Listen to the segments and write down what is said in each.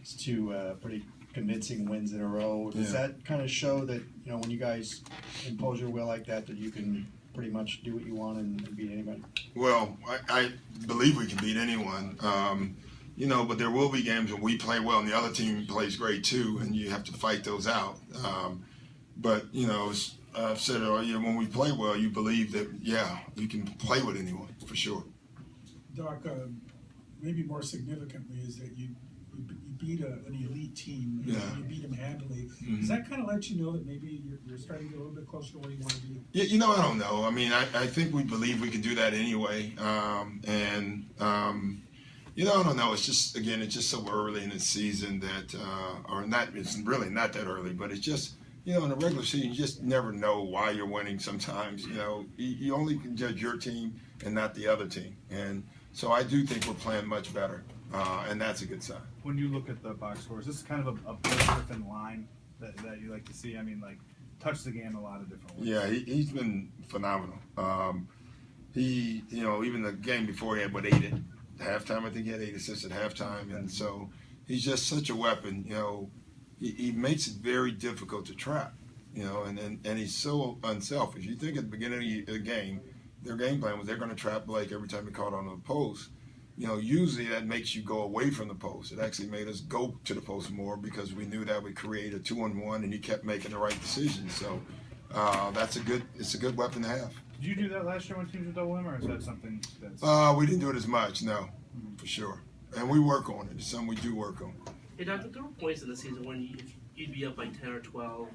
It's two pretty convincing wins in a row. Does that kind of show that, when you guys impose your will like that you can pretty much do what you want and beat anybody? Well, I believe we can beat anyone. But there will be games when we play well and the other team plays great too, and you have to fight those out. But as I've said earlier, when we play well, you believe that, you can play with anyone, for sure. Doc, maybe more significantly is that you beat an elite team. You beat them handily. Mm-hmm. Does that kind of let you know that maybe you're starting to get a little bit closer to where you want to be? Yeah, I don't know. I mean, I think we believe we can do that anyway. I don't know. It's just, again, it's just so early in the season that, it's really not that early, but it's just, in the regular season, you just never know why you're winning sometimes. You only can judge your team and not the other team. And so I do think we're playing much better, and that's a good sign. When you look at the box scores, this is kind of a Blake Griffin line that you like to see. I mean, touch the game a lot of different ways. Yeah, he's been phenomenal. Even the game before, he had, 8 at halftime? I think he had 8 assists at halftime. And so he's just such a weapon. He makes it very difficult to trap, and he's so unselfish. You think at the beginning of the game, their game plan was they're going to trap Blake every time he caught on the post. Usually that makes you go away from the post. It actually made us go to the post more because we knew that would create a 2-on-1, and he kept making the right decisions. So it's a good weapon to have. Did you do that last year when teams were double him, or is that something that's... We didn't do it as much, no, for sure. And we work on it. It's something we do work on. Hey, Doctor, there were points in the season when you'd be up by 10 or 12,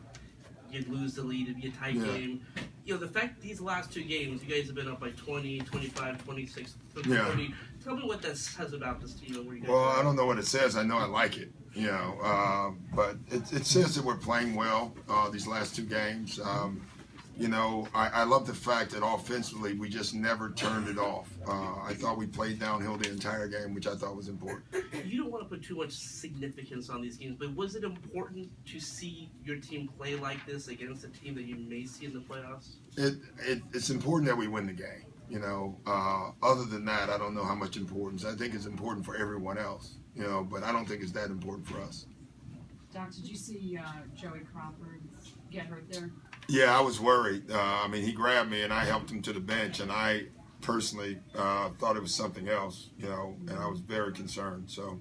you'd lose the lead, it'd be a tight game. The fact these last 2 games, you guys have been up by 20, 25, 26, 30. Tell me what that says about this team. Where you guys I don't know what it says. I know I like it, but it says that we're playing well these last 2 games. I love the fact that offensively we just never turned it off. I thought we played downhill the entire game, which I thought was important. You don't want to put too much significance on these games, but was it important to see your team play like this against a team that you may see in the playoffs? It's important that we win the game. Other than that, I don't know how much importance. I think it's important for everyone else, but I don't think it's that important for us. Doc, did you see Joey Crawford get hurt there? Yeah, I was worried. He grabbed me and I helped him to the bench, and I personally thought it was something else, and I was very concerned. So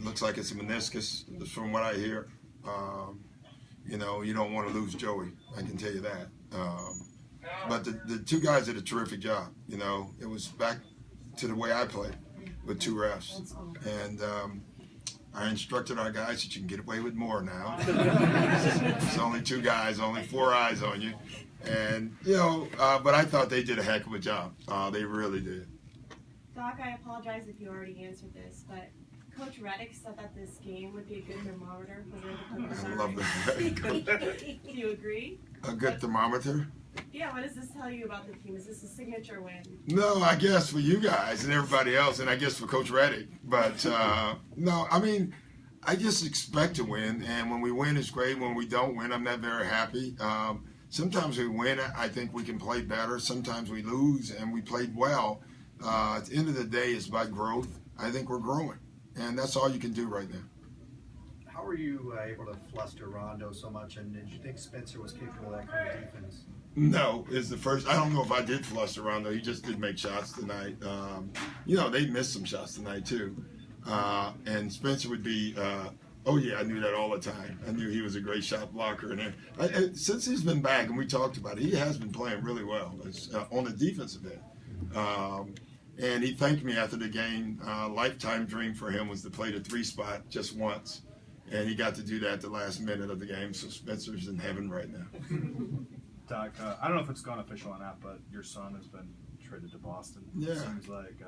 looks like it's a meniscus from what I hear. You don't want to lose Joey, I can tell you that. But the 2 guys did a terrific job. It was back to the way I played with 2 refs. And I instructed our guys that you can get away with more now. It's only 2 guys, only 4 eyes on you. And, but I thought they did a heck of a job. They really did. Doc, I apologize if you already answered this, but Coach Reddick said that this game would be a good thermometer for where the Clippers are. I love that. Do you agree? A good thermometer? Yeah, what does this tell you about the team? Is this a signature win? No, I guess for you guys and everybody else, and I guess for Coach Reddick. But, no, I just expect to win, and when we win, it's great. When we don't win, I'm not very happy. Sometimes we win, I think we can play better. Sometimes we lose, and we played well. At the end of the day, it's about growth. I think we're growing, and that's all you can do right now. How were you able to fluster Rondo so much, and did you think Spencer was capable of that kind of defense? No, it's the first. I don't know if I did fluster Rondo. He just did make shots tonight. They missed some shots tonight too. And Spencer would be, I knew that all the time. I knew he was a great shot blocker. And since he's been back, and we talked about it, he has been playing really well on the defensive end. And he thanked me after the game. Lifetime dream for him was to play the 3 spot just once. And he got to do that the last minute of the game. So Spencer's in heaven right now. Doc, I don't know if it's gone official or not, but your son has been traded to Boston. Yeah. It seems like,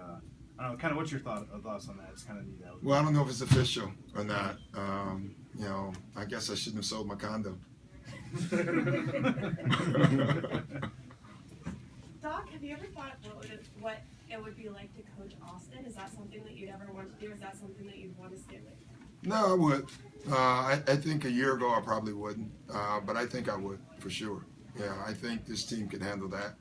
I don't know, kind of what's your thoughts on that? It's kind of neat. Well, I don't know if it's official or not. I guess I shouldn't have sold my condo. Doc, have you ever thought what it would be like to coach Austin? Is that something that you'd ever want to do? Is that something that you'd want to stay with? No, I would. I think a year ago I probably wouldn't, but I think I would for sure. Yeah, I think this team can handle that.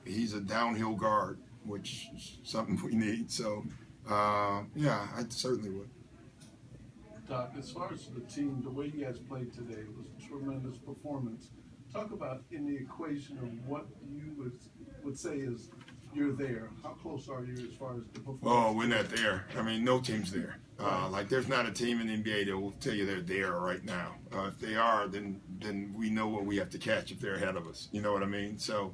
He's a downhill guard, which is something we need. So Yeah, I certainly would. Doc, as far as the team, the way you guys played today was a tremendous performance. Talk about in the equation of what you would say is you're there. How close are you as far as the performance? Oh, we're not there. I mean, no team's there. Like, there's not a team in the NBA that will tell you they're there right now. If they are, then we know what we have to catch if they're ahead of us. You know what I mean? So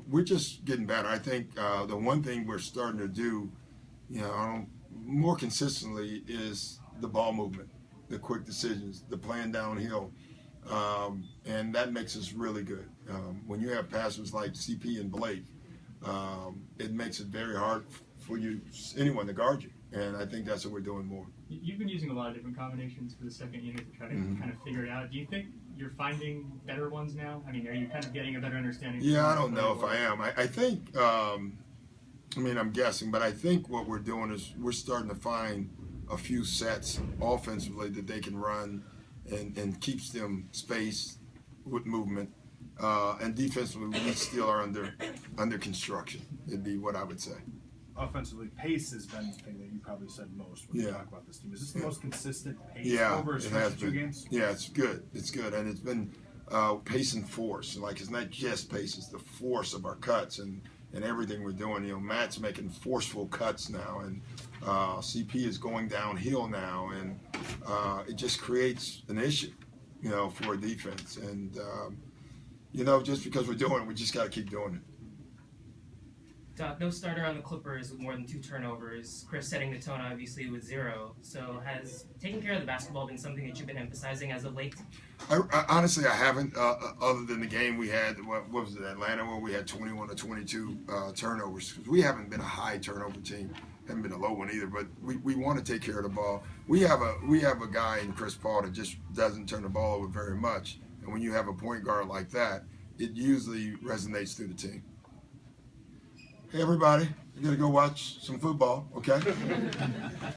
we're just getting better. I think the one thing we're starting to do, more consistently is the ball movement, the quick decisions, the playing downhill. And that makes us really good. When you have passers like CP and Blake, it makes it very hard for anyone to guard you. And I think that's what we're doing more. You've been using a lot of different combinations for the second unit to try to kind of figure it out. Do you think you're finding better ones now? I mean, are you kind of getting a better understanding? Yeah, I don't know if I am. I think, I'm guessing, but I think what we're doing is we're starting to find a few sets offensively that they can run and keeps them spaced with movement. And defensively, we still are under construction. It'd be what I would say. Offensively, pace has been the thing that you probably said most when you talk about this team. Is this the most consistent pace over a stretch of 2 games? Yeah, it's good. It's good, and it's been pace and force. Like, it's not just pace; it's the force of our cuts and everything we're doing. Matt's making forceful cuts now, and CP is going downhill now, and it just creates an issue, for a defense. And just because we're doing it, we just got to keep doing it. Doc, no starter on the Clippers with more than 2 turnovers. Chris setting the tone, obviously, with 0. So has taking care of the basketball been something that you've been emphasizing as of late? Honestly, I haven't, other than the game we had, what was it, Atlanta, where we had 21 or 22 turnovers. We haven't been a high turnover team. Haven't been a low one either, but we want to take care of the ball. We have a guy in Chris Paul that just doesn't turn the ball over very much. And when you have a point guard like that, it usually resonates through the team. Hey, everybody, you got to go watch some football, okay?